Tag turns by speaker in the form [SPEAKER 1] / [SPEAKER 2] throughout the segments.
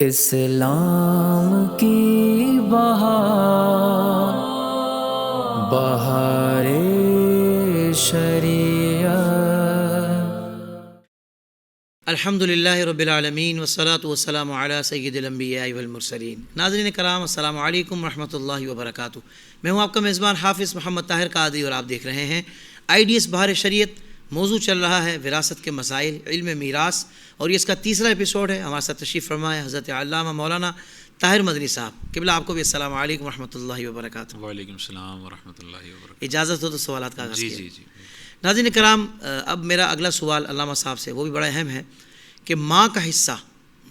[SPEAKER 1] اسلام کی بہار بہار شریعت۔
[SPEAKER 2] الحمدللہ رب العالمین والصلاة والسلام علی سید الانبیاء والمرسلین۔ ناظرین کرام، السلام علیکم ورحمۃ اللہ وبرکاتہ۔ میں ہوں آپ کا میزبان حافظ محمد طاہر قادری اور آپ دیکھ رہے ہیں IDS بہار شریعت۔ موضوع چل رہا ہے وراثت کے مسائل، علم میراث، اور یہ اس کا تیسرا ایپیسوڈ ہے۔ ہمارے ساتھ تشریف فرمائے حضرت علامہ مولانا طاہر مدنی صاحب۔ قبلہ آپ کو بھی السلام علیکم ورحمۃ اللہ وبرکاتہ۔
[SPEAKER 3] وعلیکم السلام ورحمۃ اللہ وبرکاتہ۔
[SPEAKER 2] اجازت ہو تو سوالات کا آغاز کیا۔
[SPEAKER 3] جی۔
[SPEAKER 2] ناظرین کرام، اب میرا اگلا سوال علامہ صاحب سے، وہ بھی بڑا اہم ہے کہ ماں کا حصہ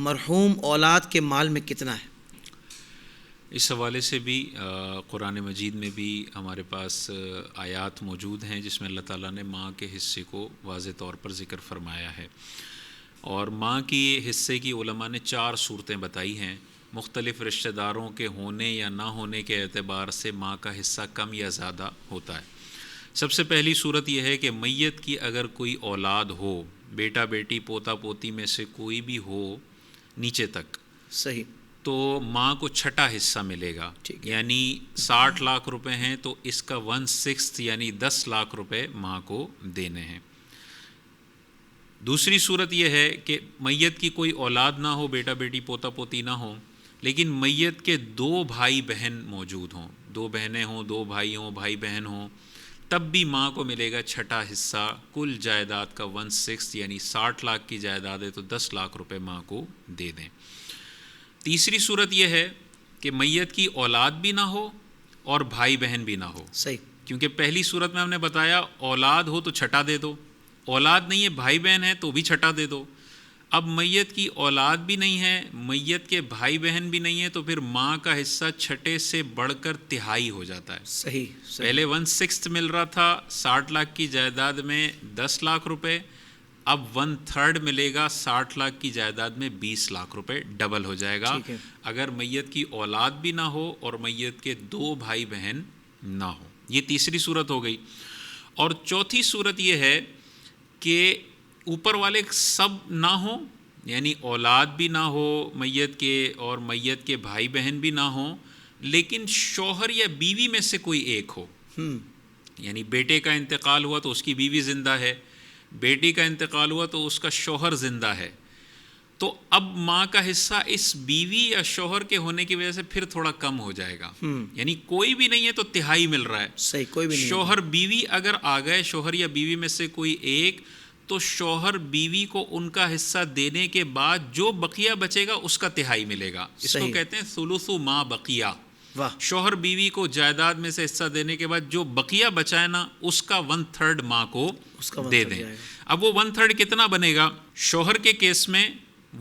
[SPEAKER 2] مرحوم اولاد کے مال میں کتنا ہے؟
[SPEAKER 3] اس حوالے سے بھی قرآن مجید میں بھی ہمارے پاس آیات موجود ہیں جس میں اللہ تعالیٰ نے ماں کے حصے کو واضح طور پر ذکر فرمایا ہے، اور ماں کی حصے کی علماء نے 4 صورتیں بتائی ہیں۔ مختلف رشتہ داروں کے ہونے یا نہ ہونے کے اعتبار سے ماں کا حصہ کم یا زیادہ ہوتا ہے۔ سب سے پہلی صورت یہ ہے کہ میت کی اگر کوئی اولاد ہو، بیٹا بیٹی پوتا پوتی میں سے کوئی بھی ہو نیچے تک،
[SPEAKER 2] صحیح،
[SPEAKER 3] تو ماں کو چھٹا حصہ ملے گا۔
[SPEAKER 2] ٹھیک ہے۔
[SPEAKER 3] یعنی 60 لاکھ روپے ہیں تو اس کا 1/6 یعنی 10 لاکھ روپے ماں کو دینے ہیں۔ دوسری صورت یہ ہے کہ میت کی کوئی اولاد نہ ہو، بیٹا بیٹی پوتا پوتی نہ ہو، لیکن میت کے 2 بھائی بہن موجود ہوں، 2 بہنیں ہوں، 2 بھائی ہوں، بھائی بہن ہوں، تب بھی ماں کو ملے گا چھٹا حصہ کل جائیداد کا 1/6، یعنی 60 لاکھ کی جائیداد ہے تو 10 لاکھ روپے ماں کو دے دیں۔ تیسری صورت یہ ہے کہ میت کی اولاد بھی نہ ہو اور بھائی بہن بھی نہ ہو،
[SPEAKER 2] صحیح،
[SPEAKER 3] کیونکہ پہلی صورت میں ہم نے بتایا اولاد ہو تو چھٹا دے دو، اولاد نہیں ہے بھائی بہن ہے تو بھی چھٹا دے دو۔ اب میت کی اولاد بھی نہیں ہے، میت کے بھائی بہن بھی نہیں ہے، تو پھر ماں کا حصہ چھٹے سے بڑھ کر تہائی ہو جاتا ہے۔
[SPEAKER 2] صحیح،
[SPEAKER 3] پہلے 1/6 مل رہا تھا 60 لاکھ کی جائیداد میں 10 لاکھ روپے، اب 1/3 ملے گا 60 لاکھ کی جائیداد میں 20 لاکھ روپے، ڈبل ہو جائے گا اگر میت کی اولاد بھی نہ ہو اور میت کے 2 بھائی بہن نہ ہو۔ یہ تیسری صورت ہو گئی۔ اور چوتھی صورت یہ ہے کہ اوپر والے سب نہ ہوں، یعنی اولاد بھی نہ ہو میت کے اور میت کے بھائی بہن بھی نہ ہوں، لیکن شوہر یا بیوی میں سے کوئی ایک ہو۔ یعنی بیٹے کا انتقال ہوا تو اس کی بیوی زندہ ہے، بیٹی کا انتقال ہوا تو اس کا شوہر زندہ ہے، تو اب ماں کا حصہ اس بیوی یا شوہر کے ہونے کی وجہ سے پھر تھوڑا کم ہو جائے گا۔ یعنی کوئی بھی نہیں ہے تو تہائی مل رہا ہے۔
[SPEAKER 2] صحیح، کوئی بھی نہیں۔
[SPEAKER 3] شوہر بیوی اگر آ گئے، شوہر یا بیوی میں سے کوئی ایک، تو شوہر بیوی کو ان کا حصہ دینے کے بعد جو بقیہ بچے گا اس کا تہائی ملے گا۔ اس کو کہتے ہیں ثلث ما بقیہ۔ شوہر بیوی کو جائیداد میں سے حصہ دینے کے بعد جو بقیہ بچائے نا اس کا 1/3 ماں کو دے دیں۔ اب وہ 1/3 کتنا بنے گا؟ شوہر کے کیس میں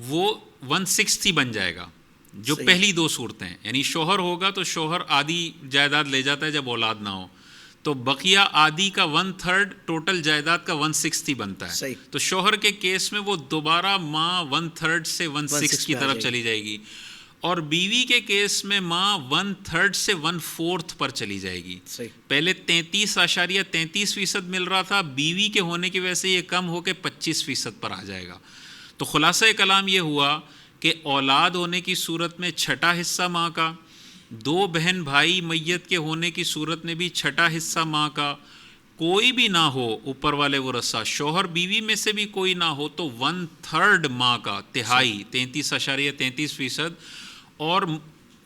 [SPEAKER 3] وہ 1/6 ہی بن جائے گا، جو پہلی 2 صورتیں ہیں۔ یعنی شوہر ہوگا تو شوہر آدھی جائیداد لے جاتا ہے جب اولاد نہ ہو، تو بقیہ آدھی کا 1/3 ٹوٹل جائیداد کا 1/6 ہی بنتا ہے۔ تو شوہر کے کیس میں وہ دوبارہ ماں 1/3 سے 1/6 کی طرف چلی جائے گی، اور بیوی کے کیس میں ماں 1/3 سے 1/4 پر چلی جائے گی۔ پہلے 33.33% مل رہا تھا، بیوی کے ہونے کی وجہ سے یہ کم ہو کے 25% پر آ جائے گا۔ تو خلاصہ کلام یہ ہوا کہ اولاد ہونے کی صورت میں چھٹا حصہ ماں کا، 2 بہن بھائی میت کے ہونے کی صورت میں بھی چھٹا حصہ ماں کا، کوئی بھی نہ ہو اوپر والے ورثہ، شوہر بیوی میں سے بھی کوئی نہ ہو تو 1/3 ماں کا، تہائی 33.33%، اور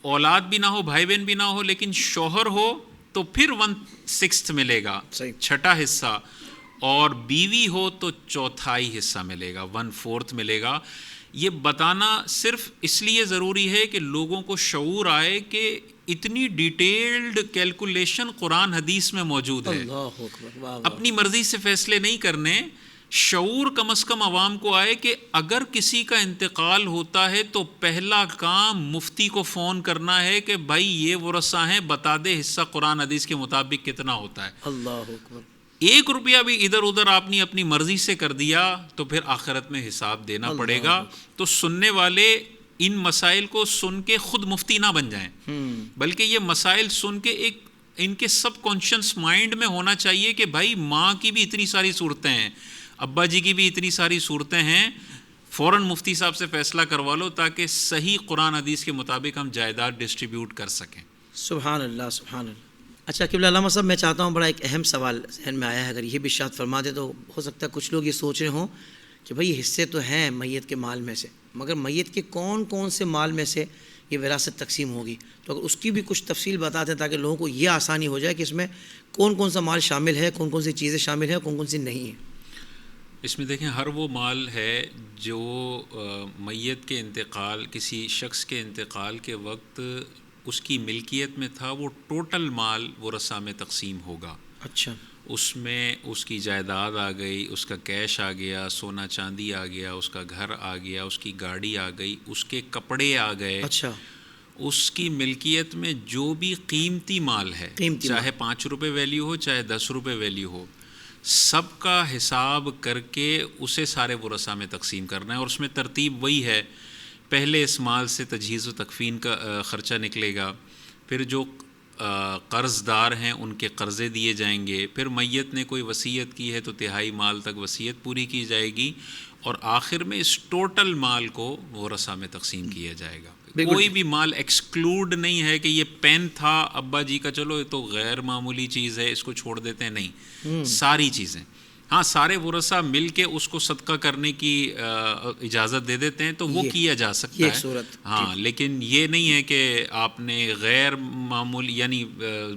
[SPEAKER 3] اولاد بھی نہ ہو بھائی بہن بھی نہ ہو لیکن شوہر ہو تو پھر 1/6 ملے گا، چھٹا حصہ، اور بیوی ہو تو چوتھائی حصہ ملے گا، 1/4 ملے گا۔ یہ بتانا صرف اس لیے ضروری ہے کہ لوگوں کو شعور آئے کہ اتنی ڈیٹیلڈ کیلکولیشن قرآن حدیث میں موجود ہے۔ اپنی مرضی سے فیصلے نہیں کرنے، شعور کم از کم عوام کو آئے کہ اگر کسی کا انتقال ہوتا ہے تو پہلا کام مفتی کو فون کرنا ہے کہ بھائی یہ ورثہ ہیں، بتا دے حصہ قرآن حدیث کے مطابق کتنا ہوتا ہے۔
[SPEAKER 2] اللہ اکبر۔
[SPEAKER 3] 1 روپیہ بھی ادھر ادھر آپ نے اپنی مرضی سے کر دیا تو پھر آخرت میں حساب دینا پڑے گا۔ تو سننے والے ان مسائل کو سن کے خود مفتی نہ بن جائیں، بلکہ یہ مسائل سن کے ایک ان کے سب کانشینس مائنڈ میں ہونا چاہیے کہ بھائی ماں کی بھی اتنی ساری صورتیں ہیں، ابا جی کی بھی اتنی ساری صورتیں ہیں، فوراً مفتی صاحب سے فیصلہ کروا لو تاکہ صحیح قرآن حدیث کے مطابق ہم جائیداد ڈسٹریبیوٹ کر سکیں.
[SPEAKER 2] سبحان اللہ سبحان اللہ. اچھا قبلہ علامہ صاحب، میں چاہتا ہوں، بڑا ایک اہم سوال ذہن میں آیا ہے، اگر یہ بھی ارشاد فرما دے تو ہو سکتا ہے کچھ لوگ یہ سوچ رہے ہوں کہ بھئی یہ حصے تو ہیں میت کے مال میں سے، مگر میت کے کون کون سے مال میں سے یہ وراثت تقسیم ہوگی، تو اگر اس کی بھی کچھ تفصیل بتا دیں تاکہ لوگوں کو یہ آسانی ہو جائے کہ اس میں کون کون سا مال شامل ہے، کون کون سی چیزیں شامل ہیں، کون کون سی نہیں ہیں.
[SPEAKER 3] اس میں دیکھیں، ہر وہ مال ہے جو میت کے انتقال، کسی شخص کے انتقال کے وقت اس کی ملکیت میں تھا، وہ ٹوٹل مال ورثہ میں تقسیم ہوگا.
[SPEAKER 2] اچھا.
[SPEAKER 3] اس میں اس کی جائیداد آ گئی، اس کا کیش آ گیا، سونا چاندی آ گیا، اس کا گھر آ گیا، اس کی گاڑی آ گئی، اس کے کپڑے آ گئے.
[SPEAKER 2] اچھا.
[SPEAKER 3] اس کی ملکیت میں جو بھی قیمتی مال ہے، چاہے 5 روپے ویلیو ہو، چاہے 10 روپے ویلیو ہو، سب کا حساب کر کے اسے سارے ورثہ میں تقسیم کرنا ہے. اور اس میں ترتیب وہی ہے، پہلے اس مال سے تجہیز و تکفین کا خرچہ نکلے گا، پھر جو قرض دار ہیں ان کے قرضے دیے جائیں گے، پھر میت نے کوئی وصیت کی ہے تو تہائی مال تک وصیت پوری کی جائے گی، اور آخر میں اس ٹوٹل مال کو ورثہ میں تقسیم کیا جائے گا. کوئی بھی مال ایکسکلوڈ نہیں ہے کہ یہ پین تھا ابا جی کا، چلو یہ تو غیر معمولی چیز ہے اس کو چھوڑ دیتے ہیں، نہیں، ساری چیزیں. ہاں، سارے ورثہ مل کے اس کو صدقہ کرنے کی اجازت دے دیتے ہیں تو وہ کیا جا سکتا ہے
[SPEAKER 2] صورت.
[SPEAKER 3] ہاں، لیکن یہ نہیں ہے کہ آپ نے غیر معمولی، یعنی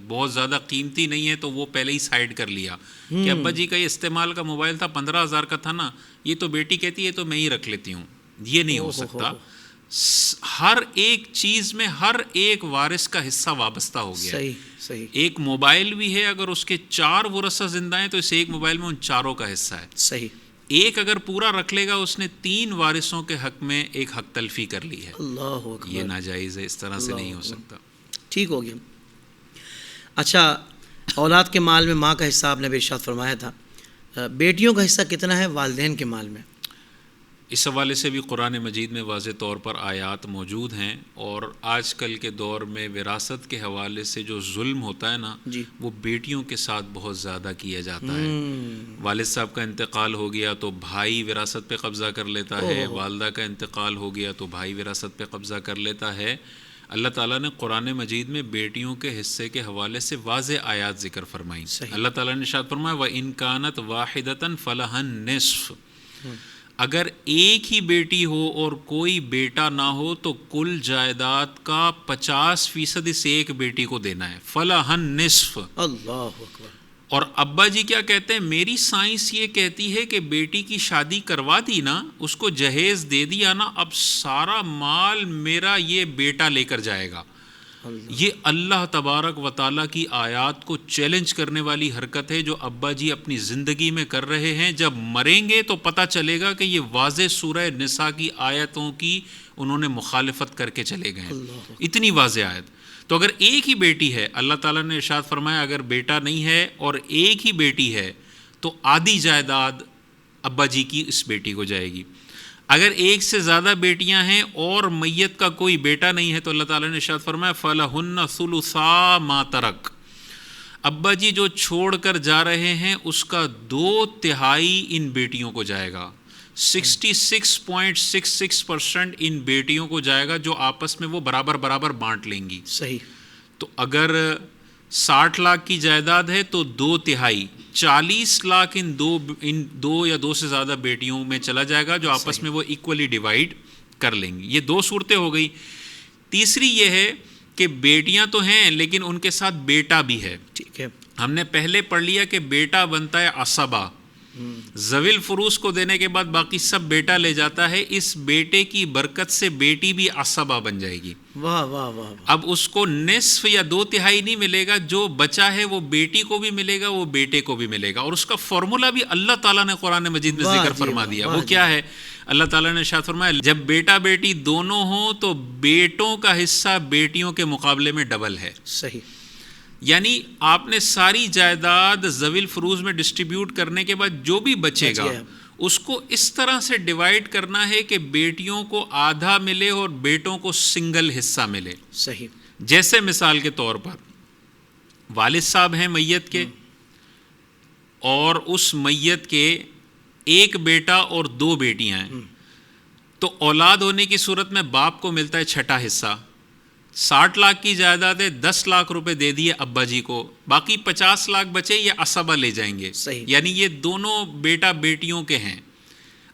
[SPEAKER 3] بہت زیادہ قیمتی نہیں ہے تو وہ پہلے ہی سائڈ کر لیا کہ ابا جی کا یہ استعمال کا موبائل تھا، 15,000 کا تھا نا، یہ تو بیٹی کہتی ہے تو میں ہی رکھ لیتی ہوں. یہ نہیں ہو سکتا. ہر ایک چیز میں ہر ایک وارث کا حصہ وابستہ ہو گیا.
[SPEAKER 2] صحیح.
[SPEAKER 3] ایک موبائل بھی ہے، اگر اس کے 4 ورثہ زندہ ہیں تو اس ایک موبائل میں ان چاروں کا حصہ ہے.
[SPEAKER 2] صحیح.
[SPEAKER 3] ایک اگر پورا رکھ لے گا، اس نے 3 وارثوں کے حق میں ایک حق تلفی کر لی ہے.
[SPEAKER 2] اللہ اکبر.
[SPEAKER 3] یہ ناجائز ہے، اس طرح سے نہیں ہو سکتا.
[SPEAKER 2] ٹھیک ہو گیا. اچھا، اولاد کے مال میں ماں کا حصہ آپ نے بھی ارشاد فرمایا تھا، بیٹیوں کا حصہ کتنا ہے والدین کے مال میں؟
[SPEAKER 3] اس حوالے سے بھی قرآن مجید میں واضح طور پر آیات موجود ہیں، اور آج کل کے دور میں وراثت کے حوالے سے جو ظلم ہوتا ہے نا، وہ بیٹیوں کے ساتھ بہت زیادہ کیا جاتا ہے. والد صاحب کا انتقال ہو گیا تو بھائی وراثت پہ قبضہ کر لیتا ہے، والدہ کا انتقال ہو گیا تو بھائی وراثت پہ قبضہ کر لیتا ہے. اللہ تعالیٰ نے قرآن مجید میں بیٹیوں کے حصے کے حوالے سے واضح آیات ذکر فرمائیں. اللہ تعالیٰ نے ارشاد فرمایا وَإِن كَانَتْ وَاحِدَةً فَلَهَا النِّصْفُ، اگر ایک ہی بیٹی ہو اور کوئی بیٹا نہ ہو تو کل جائیداد کا 50% اس ایک بیٹی کو دینا ہے. فَلَهَا النِّصْفُ.
[SPEAKER 2] اللہ اکبر.
[SPEAKER 3] اور ابا جی کیا کہتے ہیں، میری سائنس یہ کہتی ہے کہ بیٹی کی شادی کروا دی نا، اس کو جہیز دے دیا نا، اب سارا مال میرا یہ بیٹا لے کر جائے گا. یہ اللہ تبارک و تعالیٰ کی آیات کو چیلنج کرنے والی حرکت ہے جو ابا جی اپنی زندگی میں کر رہے ہیں. جب مریں گے تو پتہ چلے گا کہ یہ واضح سورہ نساء کی آیتوں کی انہوں نے مخالفت کر کے چلے گئے ہیں. اتنی واضح آیت. تو اگر ایک ہی بیٹی ہے، اللہ تعالیٰ نے ارشاد فرمایا اگر بیٹا نہیں ہے اور ایک ہی بیٹی ہے تو آدھی جائیداد ابا جی کی اس بیٹی کو جائے گی. اگر ایک سے زیادہ بیٹیاں ہیں اور میت کا کوئی بیٹا نہیں ہے تو اللہ تعالیٰ نے ارشاد فرمایا فَلَهُنَّ ثُلُثَا مَا تَرَكَ، ابا جی جو چھوڑ کر جا رہے ہیں اس کا 2/3 ان بیٹیوں کو جائے گا. 66.66% ان بیٹیوں کو جائے گا جو آپس میں وہ برابر برابر بانٹ لیں گی.
[SPEAKER 2] صحیح.
[SPEAKER 3] تو اگر 60 لاکھ کی جائیداد ہے تو 2/3 40 لاکھ ان دو یا دو سے زیادہ بیٹیوں میں چلا جائے گا جو آپس میں وہ ایکولی ڈیوائیڈ کر لیں گی. یہ 2 صورتیں ہو گئی. تیسری یہ ہے کہ بیٹیاں تو ہیں لیکن ان کے ساتھ بیٹا بھی ہے.
[SPEAKER 2] ٹھیک ہے.
[SPEAKER 3] ہم نے پہلے پڑھ لیا کہ بیٹا بنتا ہے عصبہ، ذوی الفروض کو دینے کے بعد باقی سب بیٹا لے جاتا ہے. اس بیٹے کی برکت سے بیٹی بھی عصبہ بن جائے گی.
[SPEAKER 2] واہ واہ واہ.
[SPEAKER 3] اب اس کو نصف یا 2/3 نہیں ملے گا، جو بچا ہے وہ بیٹی کو بھی ملے گا، وہ بیٹے کو بھی ملے گا. اور اس کا فارمولا بھی اللہ تعالیٰ نے قرآن مجید میں ذکر فرما دیا. وہ کیا ہے؟ اللہ تعالیٰ نے ارشاد فرمایا جب بیٹا بیٹی دونوں ہوں تو بیٹوں کا حصہ بیٹیوں کے مقابلے میں ڈبل ہے.
[SPEAKER 2] صحیح.
[SPEAKER 3] یعنی آپ نے ساری جائیداد ذوی الفروض میں ڈسٹریبیوٹ کرنے کے بعد جو بھی بچے گا اس کو اس طرح سے ڈیوائیڈ کرنا ہے کہ بیٹیوں کو آدھا ملے اور بیٹوں کو سنگل حصہ ملے.
[SPEAKER 2] صحیح.
[SPEAKER 3] جیسے مثال کے طور پر والد صاحب ہیں میت کے، اور اس میت کے ایک بیٹا اور 2 بیٹیاں ہیں. تو اولاد ہونے کی صورت میں باپ کو ملتا ہے چھٹا حصہ. 60 لاکھ کی جائیداد ہے, 10 لاکھ روپے دے دیے ابا جی کو, باقی 50 لاکھ بچے یہ عصبہ لے جائیں گے.
[SPEAKER 2] صحیح.
[SPEAKER 3] یعنی یہ دونوں بیٹا بیٹیوں کے ہیں.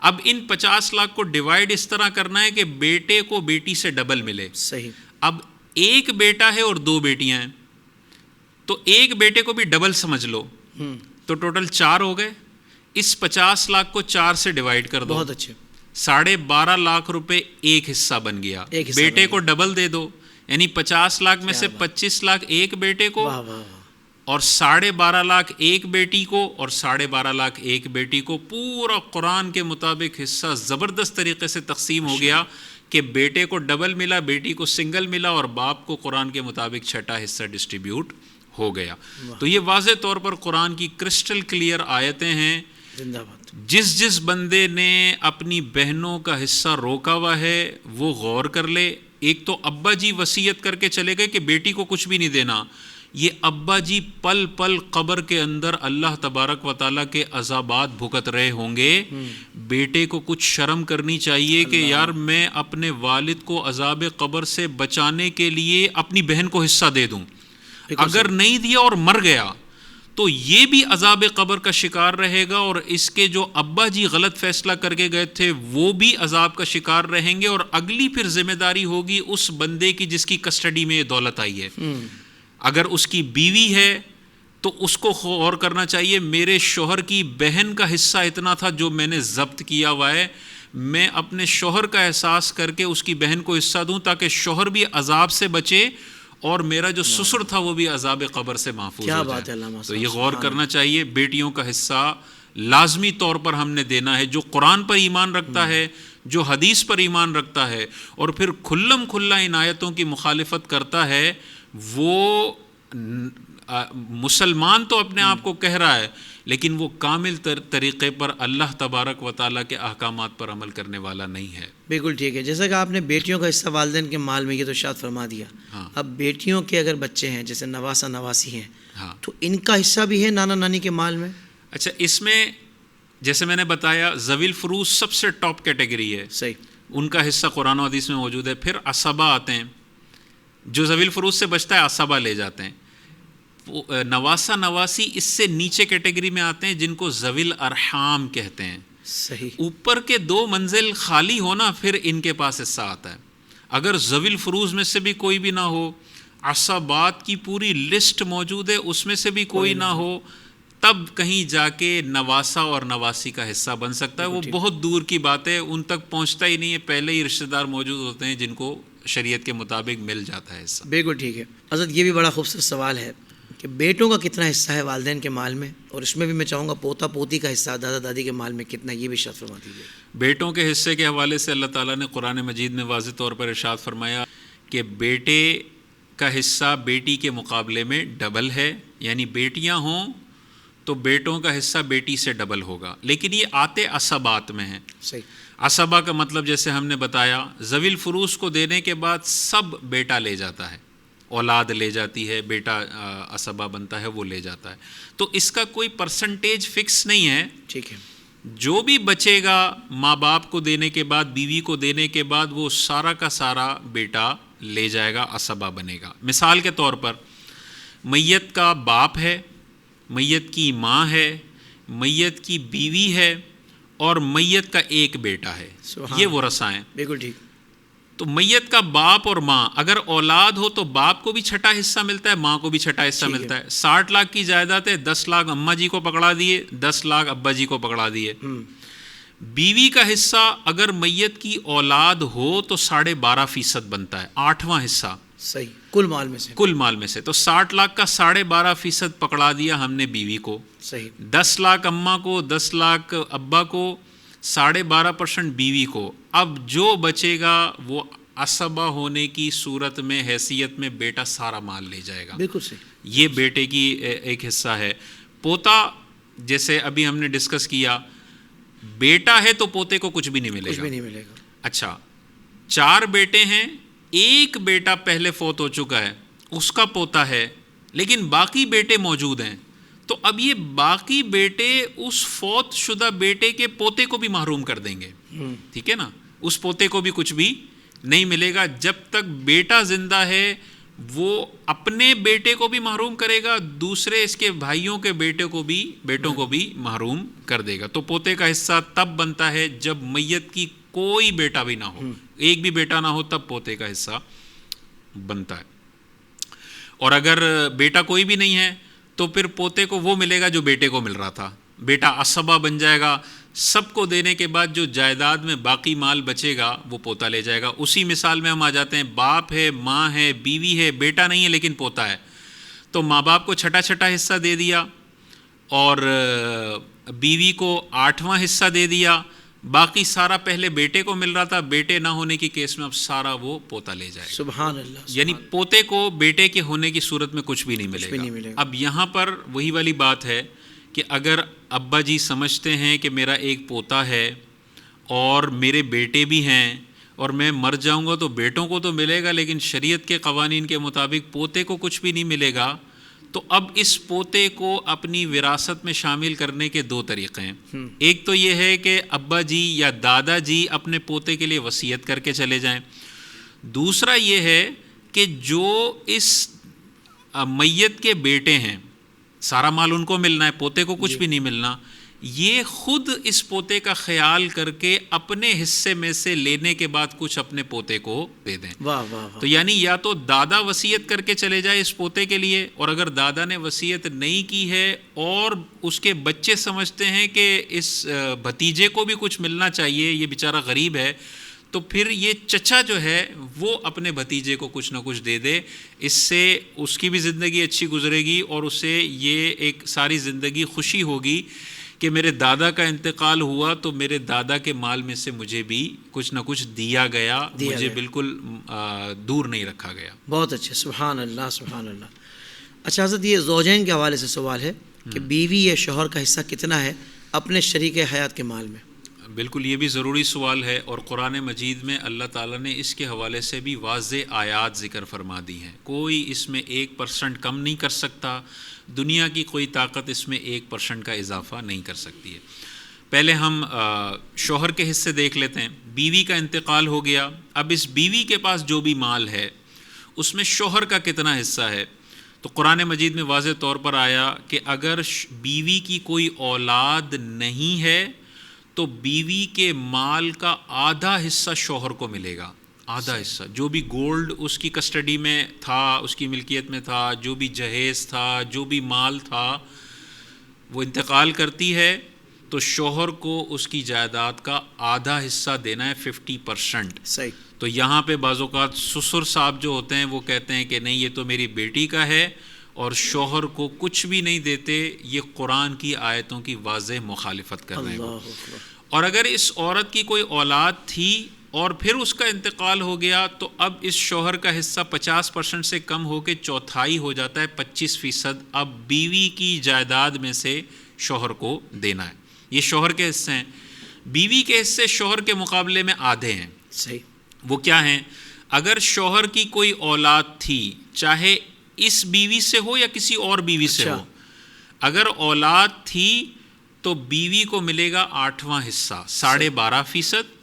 [SPEAKER 3] اب ان 50 لاکھ کو ڈیوائیڈ اس طرح کرنا ہے کہ بیٹے کو بیٹی سے ڈبل ملے.
[SPEAKER 2] صحیح.
[SPEAKER 3] اب ایک بیٹا ہے اور 2 بیٹیاں ہیں, تو ایک بیٹے کو بھی ڈبل سمجھ لو, تو ٹوٹل 4 ہو گئے. اس 50 لاکھ کو 4 سے ڈیوائیڈ کر دو.
[SPEAKER 2] بہت اچھے.
[SPEAKER 3] 12.5 لاکھ روپے ایک حصہ بن گیا. بیٹے کو ڈبل دے دو, یعنی 50 لاکھ میں سے 25 لاکھ ایک بیٹے کو, اور 12.5 لاکھ ایک بیٹی کو, اور 12.5 لاکھ ایک بیٹی کو. پورا قرآن کے مطابق حصہ زبردست طریقے سے تقسیم ہو گیا کہ بیٹے کو ڈبل ملا, بیٹی کو سنگل ملا, اور باپ کو قرآن کے مطابق چھٹا حصہ ڈسٹریبیوٹ ہو گیا. تو یہ واضح طور پر قرآن کی کرسٹل کلیئر آیتیں ہیں.
[SPEAKER 2] زندہ باد.
[SPEAKER 3] جس بندے نے اپنی بہنوں کا حصہ روکا ہوا ہے وہ غور کر لے. ایک تو ابا جی وصیت کر کے چلے گئے کہ بیٹی کو کچھ بھی نہیں دینا. یہ ابا جی پل پل قبر کے اندر اللہ تبارک و تعالیٰ کے عذابات بھگت رہے ہوں گے. بیٹے کو کچھ شرم کرنی چاہیے کہ یار میں اپنے والد کو عذاب قبر سے بچانے کے لیے اپنی بہن کو حصہ دے دوں. اگر نہیں دیا اور مر گیا تو یہ بھی عذاب قبر کا شکار رہے گا, اور اس کے جو ابا جی غلط فیصلہ کر کے گئے تھے وہ بھی عذاب کا شکار رہیں گے. اور اگلی پھر ذمہ داری ہوگی اس بندے کی جس کی کسٹڈی میں یہ دولت آئی ہے. اگر اس کی بیوی ہے تو اس کو غور کرنا چاہیے, میرے شوہر کی بہن کا حصہ اتنا تھا جو میں نے ضبط کیا ہوا ہے, میں اپنے شوہر کا احساس کر کے اس کی بہن کو حصہ دوں تاکہ شوہر بھی عذاب سے بچے اور میرا جو سسر تھا وہ بھی عذاب قبر سے محفوظ ہو جائے. تو یہ غور کرنا چاہیے. بیٹیوں کا حصہ لازمی طور پر ہم نے دینا ہے. جو قرآن پر ایمان رکھتا ہے, جو حدیث پر ایمان رکھتا ہے, اور پھر کھلم کھلا ان آیتوں کی مخالفت کرتا ہے, وہ مسلمان تو اپنے آپ کو کہہ رہا ہے لیکن وہ کامل طریقے پر اللہ تبارک و تعالیٰ کے احکامات پر عمل کرنے والا نہیں ہے.
[SPEAKER 2] بالکل ٹھیک ہے. جیسا کہ آپ نے بیٹیوں کا حصہ والدین کے مال میں یہ تو ارشاد فرما دیا. اب بیٹیوں کے اگر بچے ہیں جیسے نواسا نواسی ہیں, تو ان کا حصہ بھی ہے نانا نانی کے مال میں؟
[SPEAKER 3] اچھا, اس میں جیسے میں نے بتایا ذوی الفروض سب سے ٹاپ کیٹیگری ہے.
[SPEAKER 2] صحیح.
[SPEAKER 3] ان کا حصہ قرآن و حدیث میں موجود ہے. پھر عصبہ آتے ہیں, جو ذوی الفروض سے بچتا ہے عصبہ لے جاتے ہیں. نواسا نواسی اس سے نیچے کیٹیگری میں آتے ہیں جن کو ذوی الارحام کہتے ہیں.
[SPEAKER 2] صحیح.
[SPEAKER 3] اوپر کے 2 منزل خالی ہونا پھر ان کے پاس حصہ آتا ہے. اگر ذوی الفروض میں سے بھی کوئی بھی نہ ہو, عصبات کی پوری لسٹ موجود ہے اس میں سے بھی کوئی نہ ہو, تب کہیں جا کے نواسا اور نواسی کا حصہ بن سکتا ہے. وہ بہت دور کی بات ہے, ان تک پہنچتا ہی نہیں ہے. پہلے ہی رشتہ دار موجود ہوتے ہیں جن کو شریعت کے مطابق مل جاتا ہے حصہ.
[SPEAKER 2] بالکل ٹھیک ہے. حضرت یہ بھی بڑا خوبصورت سوال ہے کہ بیٹوں کا کتنا حصہ ہے والدین کے مال میں, اور اس میں بھی میں چاہوں گا پوتا پوتی کا حصہ دادا دادی کے مال میں کتنا, یہ بھی ارشاد فرما دیجیے.
[SPEAKER 3] بیٹوں کے حصے کے حوالے سے اللہ تعالیٰ نے قرآن مجید میں واضح طور پر ارشاد فرمایا کہ بیٹے کا حصہ بیٹی کے مقابلے میں ڈبل ہے. یعنی بیٹیاں ہوں تو بیٹوں کا حصہ بیٹی سے ڈبل ہوگا. لیکن یہ آتے عصبات میں ہیں.
[SPEAKER 2] صحیح.
[SPEAKER 3] عصبہ کا مطلب جیسے ہم نے بتایا ذوی الفروض کو دینے کے بعد سب بیٹا لے جاتا ہے, اولاد لے جاتی ہے, بیٹا عصبہ بنتا ہے وہ لے جاتا ہے. تو اس کا کوئی پرسنٹیج فکس نہیں ہے.
[SPEAKER 2] ٹھیک ہے.
[SPEAKER 3] جو بھی بچے گا ماں باپ کو دینے کے بعد, بیوی کو دینے کے بعد, وہ سارا کا سارا بیٹا لے جائے گا, عصبہ بنے گا. مثال کے طور پر میت کا باپ ہے, میت کی ماں ہے, میت کی بیوی ہے, اور میت کا ایک بیٹا ہے. یہ وہ ورثہ ہیں.
[SPEAKER 2] بالکل ٹھیک.
[SPEAKER 3] تو میت کا باپ اور ماں, اگر اولاد ہو تو باپ کو بھی چھٹا حصہ ملتا ہے, ماں کو بھی چھٹا حصہ ملتا ہے. 60 لاکھ کی جائیداد ہے, 10 لاکھ اماں جی کو پکڑا دیے, 10 لاکھ ابا جی کو پکڑا دیے. بیوی کا حصہ اگر میت کی اولاد ہو تو 12.5% بنتا ہے, 8واں حصہ.
[SPEAKER 2] صحیح. کل مال میں سے.
[SPEAKER 3] کل مال میں سے. تو 60 لاکھ کا 12.5% پکڑا دیا ہم نے بیوی کو.
[SPEAKER 2] صحیح.
[SPEAKER 3] 10 لاکھ اماں کو, 10 لاکھ ابا کو, 12.5% بیوی کو. اب جو بچے گا وہ عصبہ ہونے کی صورت میں حیثیت میں بیٹا سارا مال لے جائے گا.
[SPEAKER 2] بالکل صحیح.
[SPEAKER 3] یہ بیٹے کی ایک حصہ ہے. پوتا جیسے ابھی ہم نے ڈسکس کیا, بیٹا ہے تو پوتے کو کچھ بھی نہیں ملے گا.
[SPEAKER 2] کچھ بھی نہیں ملے گا.
[SPEAKER 3] اچھا, 4 بیٹے ہیں, ایک بیٹا پہلے فوت ہو چکا ہے, اس کا پوتا ہے, لیکن باقی بیٹے موجود ہیں. تو اب یہ باقی بیٹے اس فوت شدہ بیٹے کے پوتے کو بھی محروم کر دیں گے. ٹھیک ہے نا, اس پوتے کو بھی کچھ بھی نہیں ملے گا. جب تک بیٹا زندہ ہے وہ اپنے بیٹے کو بھی محروم کرے گا, دوسرے اس کے بھائیوں کے بیٹوں کو بھی محروم کر دے گا. تو پوتے کا حصہ تب بنتا ہے جب میت کی کوئی بیٹا بھی نہ ہو, ایک بھی بیٹا نہ ہو, تب پوتے کا حصہ بنتا ہے. اور اگر بیٹا کوئی بھی نہیں ہے تو پھر پوتے کو وہ ملے گا جو بیٹے کو مل رہا تھا. بیٹا عصبہ بن جائے گا, سب کو دینے کے بعد جو جائیداد میں باقی مال بچے گا وہ پوتا لے جائے گا. اسی مثال میں ہم آ جاتے ہیں, باپ ہے, ماں ہے, بیوی ہے, بیٹا نہیں ہے لیکن پوتا ہے, تو ماں باپ کو چھٹا حصہ دے دیا اور بیوی کو 8واں حصہ دے دیا. باقی سارا پہلے بیٹے کو مل رہا تھا, بیٹے نہ ہونے کی کیس میں اب سارا وہ پوتا لے جائے گا.
[SPEAKER 2] سبحان اللہ.
[SPEAKER 3] یعنی پوتے کو بیٹے کے ہونے کی صورت میں کچھ بھی نہیں ملے گا. اب یہاں پر وہی والی بات ہے کہ اگر ابا جی سمجھتے ہیں کہ میرا ایک پوتا ہے اور میرے بیٹے بھی ہیں اور میں مر جاؤں گا تو بیٹوں کو تو ملے گا لیکن شریعت کے قوانین کے مطابق پوتے کو کچھ بھی نہیں ملے گا, تو اب اس پوتے کو اپنی وراثت میں شامل کرنے کے 2 طریقے ہیں. ایک تو یہ ہے کہ ابا جی یا دادا جی اپنے پوتے کے لیے وصیت کر کے چلے جائیں. دوسرا یہ ہے کہ جو اس میت کے بیٹے ہیں, سارا مال ان کو ملنا ہے, پوتے کو کچھ بھی نہیں ملنا, یہ خود اس پوتے کا خیال کر کے اپنے حصے میں سے لینے کے بعد کچھ اپنے پوتے کو دے دیں. تو یعنی یا تو دادا وصیت کر کے چلے جائے اس پوتے کے لیے, اور اگر دادا نے وصیت نہیں کی ہے اور اس کے بچے سمجھتے ہیں کہ اس بھتیجے کو بھی کچھ ملنا چاہیے, یہ بیچارہ غریب ہے, تو پھر یہ چچا جو ہے وہ اپنے بھتیجے کو کچھ نہ کچھ دے دے. اس سے اس کی بھی زندگی اچھی گزرے گی اور اسے یہ ایک ساری زندگی خوشی ہوگی کہ میرے دادا کا انتقال ہوا تو میرے دادا کے مال میں سے مجھے بھی کچھ نہ کچھ دیا گیا, مجھے بالکل دور نہیں رکھا گیا.
[SPEAKER 2] بہت اچھے, سبحان اللہ سبحان اللہ. اچھا حضرت, یہ زوجین کے حوالے سے سوال ہے کہ بیوی یا شوہر کا حصہ کتنا ہے اپنے شریک حیات کے مال میں؟
[SPEAKER 3] بالکل یہ بھی ضروری سوال ہے, اور قرآن مجید میں اللہ تعالیٰ نے اس کے حوالے سے بھی واضح آیات ذکر فرما دی ہیں. کوئی اس میں 1% کم نہیں کر سکتا, دنیا کی کوئی طاقت اس میں 1% کا اضافہ نہیں کر سکتی ہے. پہلے ہم شوہر کے حصے دیکھ لیتے ہیں. بیوی کا انتقال ہو گیا, اب اس بیوی کے پاس جو بھی مال ہے اس میں شوہر کا کتنا حصہ ہے, تو قرآن مجید میں واضح طور پر آیا کہ اگر بیوی کی کوئی اولاد نہیں ہے تو بیوی کے مال کا آدھا حصہ شوہر کو ملے گا. آدھا حصہ, جو بھی گولڈ اس کی کسٹڈی میں تھا, اس کی ملکیت میں تھا, جو بھی جہیز تھا, جو بھی مال تھا, وہ انتقال کرتی ہے تو شوہر کو اس کی جائیداد کا آدھا حصہ دینا ہے, 50%.
[SPEAKER 2] صحیح.
[SPEAKER 3] تو یہاں پہ بعض اوقات سسر صاحب جو ہوتے ہیں وہ کہتے ہیں کہ نہیں یہ تو میری بیٹی کا ہے اور شوہر کو کچھ بھی نہیں دیتے. یہ قرآن کی آیتوں کی واضح مخالفت کر رہے ہیں. اور اگر اس عورت کی کوئی اولاد تھی اور پھر اس کا انتقال ہو گیا تو اب اس شوہر کا حصہ 50% سے کم ہو کے چوتھائی ہو جاتا ہے, 25%. اب بیوی کی جائیداد میں سے شوہر کو دینا ہے. یہ شوہر کے حصے ہیں. بیوی کے حصے شوہر کے مقابلے میں آدھے ہیں.
[SPEAKER 2] صحیح.
[SPEAKER 3] وہ کیا ہیں؟ اگر شوہر کی کوئی اولاد تھی, چاہے اس بیوی سے ہو یا کسی اور بیوی سے ہو, اگر اولاد تھی تو بیوی کو ملے گا 8واں حصہ 12.5%,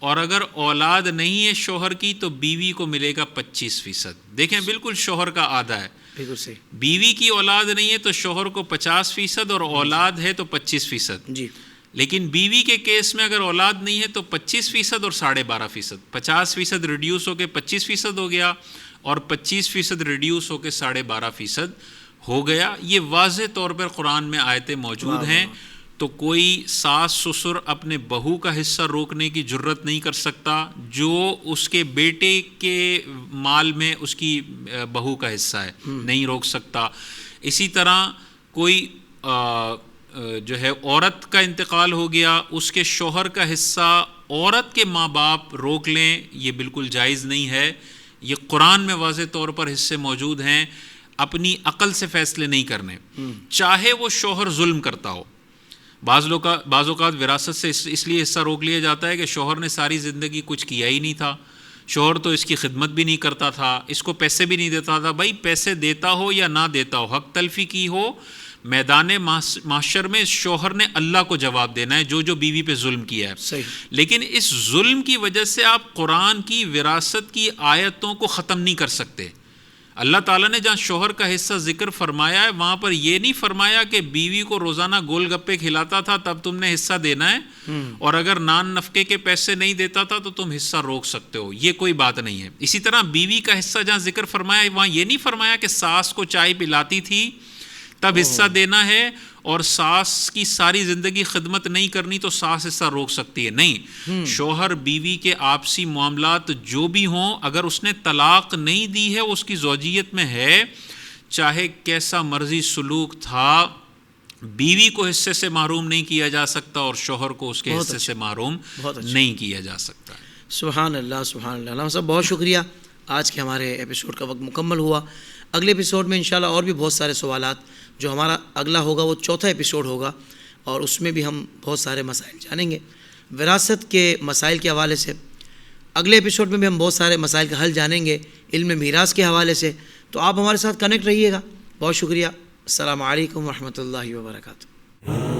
[SPEAKER 3] اور اگر اولاد نہیں ہے شوہر کی تو بیوی کو ملے گا 25%. دیکھیں بالکل شوہر کا آدھا ہے.
[SPEAKER 2] بالکل صحیح.
[SPEAKER 3] بیوی کی اولاد نہیں ہے تو شوہر کو 50% اور اولاد ہے تو 25%.
[SPEAKER 2] جی.
[SPEAKER 3] لیکن بیوی کے کیس میں اگر اولاد نہیں ہے تو 25% اور 12.5%. 50% ریڈیوس ہو کے 25% ہو گیا اور 25% ریڈیوس ہو کے 12.5% ہو گیا. یہ واضح طور پر قرآن میں آیتیں موجود ہیں. تو کوئی ساس سسر اپنے بہو کا حصہ روکنے کی جرت نہیں کر سکتا جو اس کے بیٹے کے مال میں اس کی بہو کا حصہ ہے, نہیں روک سکتا. اسی طرح کوئی جو ہے عورت کا انتقال ہو گیا, اس کے شوہر کا حصہ عورت کے ماں باپ روک لیں, یہ بالکل جائز نہیں ہے. یہ قرآن میں واضح طور پر حصے موجود ہیں. اپنی عقل سے فیصلے نہیں کرنے, چاہے وہ شوہر ظلم کرتا ہو. بعض اوقات وراثت سے اس لیے حصہ روک لیا جاتا ہے کہ شوہر نے ساری زندگی کچھ کیا ہی نہیں تھا, شوہر تو اس کی خدمت بھی نہیں کرتا تھا, اس کو پیسے بھی نہیں دیتا تھا. بھائی پیسے دیتا ہو یا نہ دیتا ہو, حق تلفی کی ہو, میدان محشر میں شوہر نے اللہ کو جواب دینا ہے جو بیوی پہ ظلم کیا ہے.
[SPEAKER 2] صحیح.
[SPEAKER 3] لیکن اس ظلم کی وجہ سے آپ قرآن کی وراثت کی آیتوں کو ختم نہیں کر سکتے. اللہ تعالیٰ نے جہاں شوہر کا حصہ ذکر فرمایا ہے وہاں پر یہ نہیں فرمایا کہ بیوی کو روزانہ گول گپے کھلاتا تھا تب تم نے حصہ دینا ہے، اور اگر نان نفقے کے پیسے نہیں دیتا تھا تو تم حصہ روک سکتے ہو. یہ کوئی بات نہیں ہے. اسی طرح بیوی کا حصہ جہاں ذکر فرمایا ہے وہاں یہ نہیں فرمایا کہ ساس کو چائے پلاتی تھی تب حصہ دینا ہے، اور ساس کی ساری زندگی خدمت نہیں کرنی تو ساس حصہ روک سکتی ہے. نہیں، شوہر بیوی کے آپسی معاملات جو بھی ہوں، اگر اس نے طلاق نہیں دی ہے، اس کی زوجیت میں ہے، چاہے کیسا مرضی سلوک تھا، بیوی کو حصے سے محروم نہیں کیا جا سکتا اور شوہر کو اس کے حصے سے محروم نہیں کیا جا سکتا.
[SPEAKER 2] سبحان اللہ، سبحان اللہ. علامہ صاحب بہت شکریہ. آج کے ہمارے ایپیسوڈ کا وقت مکمل ہوا. اگلے ایپیسوڈ میں انشاءاللہ اور بھی بہت سارے سوالات، جو ہمارا اگلا ہوگا وہ چوتھا ایپیسوڈ ہوگا، اور اس میں بھی ہم بہت سارے مسائل جانیں گے وراثت کے مسائل کے حوالے سے. اگلے ایپیسوڈ میں بھی ہم بہت سارے مسائل کا حل جانیں گے علم میراث کے حوالے سے. تو آپ ہمارے ساتھ کنیکٹ رہیے گا. بہت شکریہ. السلام علیکم ورحمۃ اللہ وبرکاتہ.